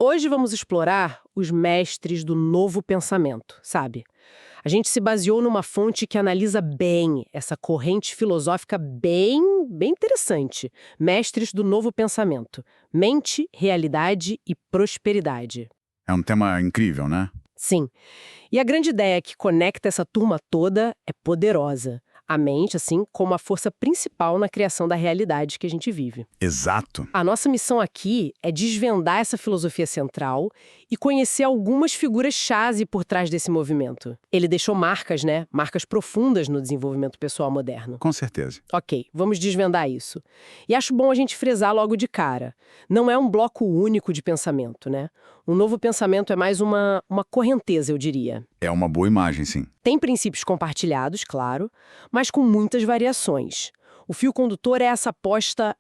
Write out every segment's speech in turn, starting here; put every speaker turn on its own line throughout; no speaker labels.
hoje vamos explorar os mestres do novo pensamento, sabe? A gente se baseou numa fonte que analisa bem essa corrente filosófica bem interessante. Mestres do novo pensamento. Mente, realidade e prosperidade.
É um tema incrível, né?
Sim. E a grande ideia que conecta essa turma toda é poderosa. A mente, assim, como a força principal na criação da realidade que a gente vive.
Exato.
A nossa missão aqui é desvendar essa filosofia central e conhecer algumas figuras-chave por trás desse movimento. Ele deixou marcas, né? Marcas profundas no desenvolvimento pessoal moderno.
Com certeza.
Ok, vamos desvendar isso. E acho bom a gente frisar logo de cara. Não é um bloco único de pensamento, né? Um novo pensamento é mais uma correnteza, eu diria.
É uma boa imagem, sim.
Tem princípios compartilhados, claro, mas com muitas variações. O fio condutor é essa aposta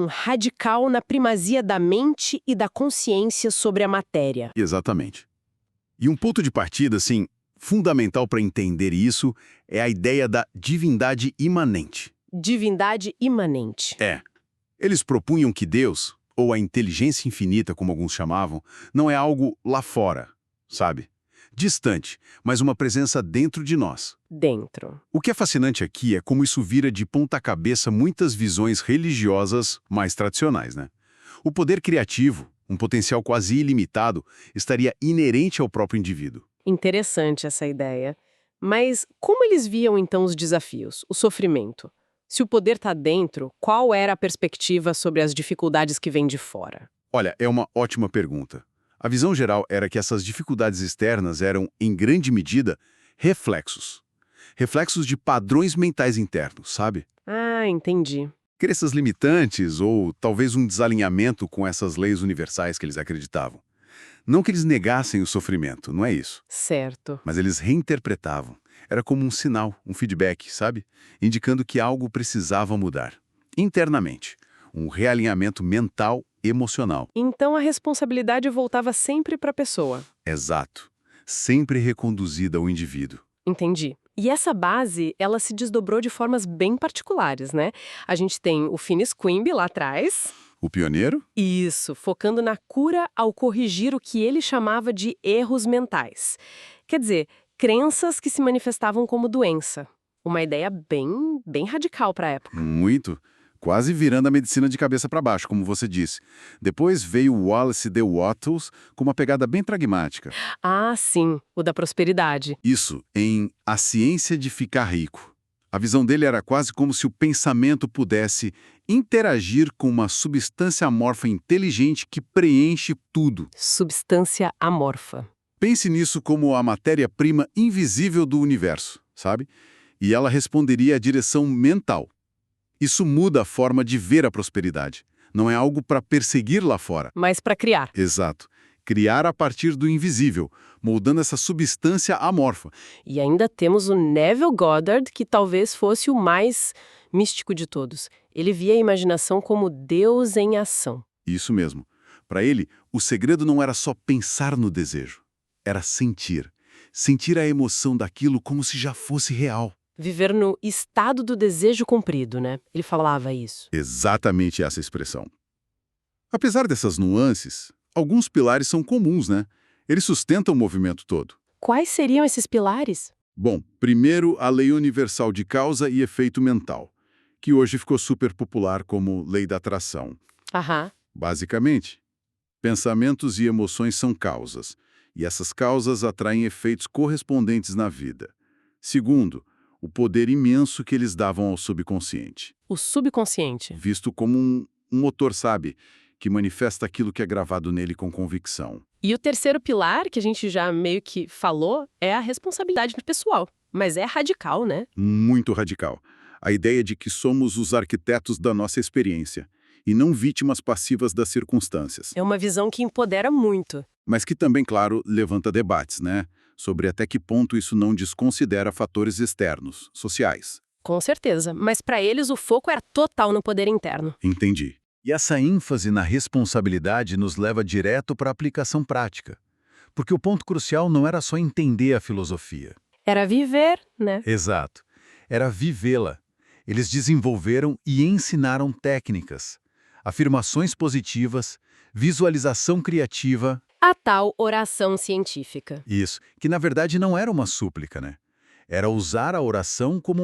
radical na primazia da mente e da consciência sobre a matéria.
Exatamente. E um ponto de partida, assim, fundamental para entender isso é a ideia da divindade imanente.
Divindade imanente.
Eles propunham que Deus, ou a inteligência infinita, como alguns chamavam, não é algo lá fora, sabe? Distante, mas uma presença dentro de nós.
Dentro.
O que é fascinante aqui é como isso vira de ponta cabeça muitas visões religiosas mais tradicionais, né? O poder criativo, um potencial quase ilimitado, estaria inerente ao próprio indivíduo.
Interessante essa ideia. Mas como eles viam então os desafios, o sofrimento? Se o poder está dentro, qual era a perspectiva sobre as dificuldades que vêm de fora?
Olha, é uma ótima pergunta. A visão geral era que essas dificuldades externas eram, em grande medida, reflexos. Reflexos de padrões mentais internos, sabe?
Ah, entendi.
Crenças limitantes ou talvez um desalinhamento com essas leis universais que eles acreditavam. Não que eles negassem o sofrimento, não é isso.
Certo.
Mas eles reinterpretavam. Era como um sinal, um feedback, sabe? Indicando que algo precisava mudar. Internamente. Um realinhamento mental emocional.
Então a responsabilidade voltava sempre para a pessoa.
Exato. Sempre reconduzida ao indivíduo.
Entendi. E essa base, ela se desdobrou de formas bem particulares, né? A gente tem o Finis Quimby lá atrás.
O pioneiro?
Isso, focando na cura ao corrigir o que ele chamava de erros mentais. Quer dizer, crenças que se manifestavam como doença. Uma ideia bem radical para a época.
Muito. Quase virando a medicina de cabeça para baixo, como você disse. Depois veio Wallace D. Wattles com uma pegada bem pragmática.
Ah, sim, o da prosperidade.
Isso, em A Ciência de Ficar Rico. A visão dele era quase como se o pensamento pudesse interagir com uma substância amorfa inteligente que preenche tudo.
Substância amorfa.
Pense nisso como a matéria-prima invisível do universo, sabe? E ela responderia à direção mental. Isso muda a forma de ver a prosperidade. Não é algo para perseguir lá fora.
Mas para criar.
Exato. Criar a partir do invisível, moldando essa substância amorfa.
E ainda temos o Neville Goddard, que talvez fosse o mais místico de todos. Ele via a imaginação como Deus em ação.
Isso mesmo. Para ele, o segredo não era só pensar no desejo. Era sentir. Sentir a emoção daquilo como se já fosse real.
Viver no estado do desejo cumprido, né? Ele falava isso.
Exatamente essa expressão. Apesar dessas nuances, alguns pilares são comuns, né? Eles sustentam o movimento todo.
Quais seriam esses pilares?
Bom, primeiro, a lei universal de causa e efeito mental, que hoje ficou super popular como lei da atração.
Aham.
Basicamente, pensamentos e emoções são causas, e essas causas atraem efeitos correspondentes na vida. Segundo, o poder imenso que eles davam ao subconsciente.
O subconsciente.
Visto como um motor, sabe? Que manifesta aquilo que é gravado nele com convicção.
E o terceiro pilar, que a gente já meio que falou, é a responsabilidade pessoal. Mas é radical, né?
Muito radical. A ideia de que somos os arquitetos da nossa experiência, e não vítimas passivas das circunstâncias.
É uma visão que empodera muito.
Mas que também, claro, levanta debates, né? Sobre até que ponto isso não desconsidera fatores externos, sociais.
Com certeza. Mas para eles o foco era total no poder interno.
Entendi. E essa ênfase na responsabilidade nos leva direto para a aplicação prática. Porque o ponto crucial não era só entender a filosofia.
Era viver, né?
Exato. Era vivê-la. Eles desenvolveram e ensinaram técnicas, afirmações positivas, visualização criativa.
A tal oração científica.
Isso, que na verdade não era uma súplica, né? Era usar a oração como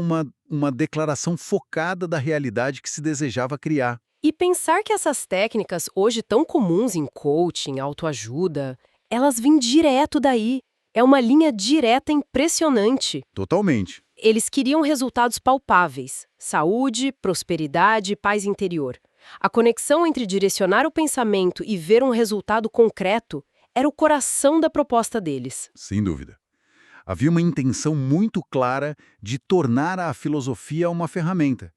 uma declaração focada da realidade que se desejava criar.
E pensar que essas técnicas, hoje tão comuns em coaching, autoajuda, elas vêm direto daí. É uma linha direta impressionante.
Totalmente.
Eles queriam resultados palpáveis: saúde, prosperidade, paz interior. A conexão entre direcionar o pensamento e ver um resultado concreto era o coração da proposta deles.
Sem dúvida. Havia uma intenção muito clara de tornar a filosofia uma ferramenta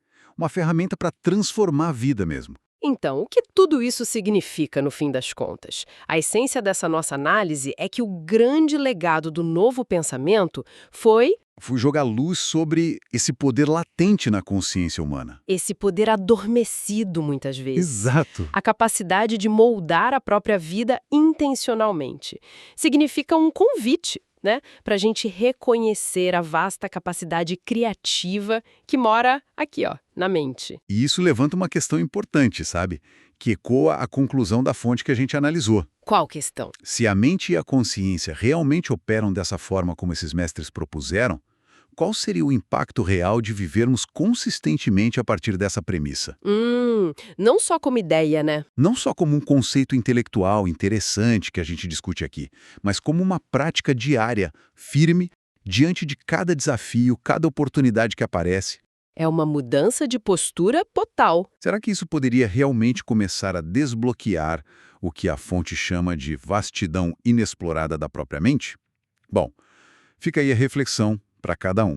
para transformar a vida mesmo.
Então, o que tudo isso significa no fim das contas? A essência dessa nossa análise é que o grande legado do novo pensamento foi
Fui jogar luz sobre esse poder latente na consciência humana.
esse poder adormecido muitas vezes.
Exato.
A capacidade de moldar a própria vida intencionalmente. Significa um convite, né, para a gente reconhecer a vasta capacidade criativa que mora aqui, ó, na mente.
E isso levanta uma questão importante, sabe? Que ecoa a conclusão da fonte que a gente analisou.
Qual questão?
Se a mente e a consciência realmente operam dessa forma como esses mestres propuseram, qual seria o impacto real de vivermos consistentemente a partir dessa premissa?
Não só como ideia, né?
Não só como um conceito intelectual interessante que a gente discute aqui, mas como uma prática diária, firme, diante de cada desafio, cada oportunidade que aparece.
É uma mudança de postura total.
Será que isso poderia realmente começar a desbloquear o que a fonte chama de vastidão inexplorada da própria mente? Bom, fica aí a reflexão para cada um.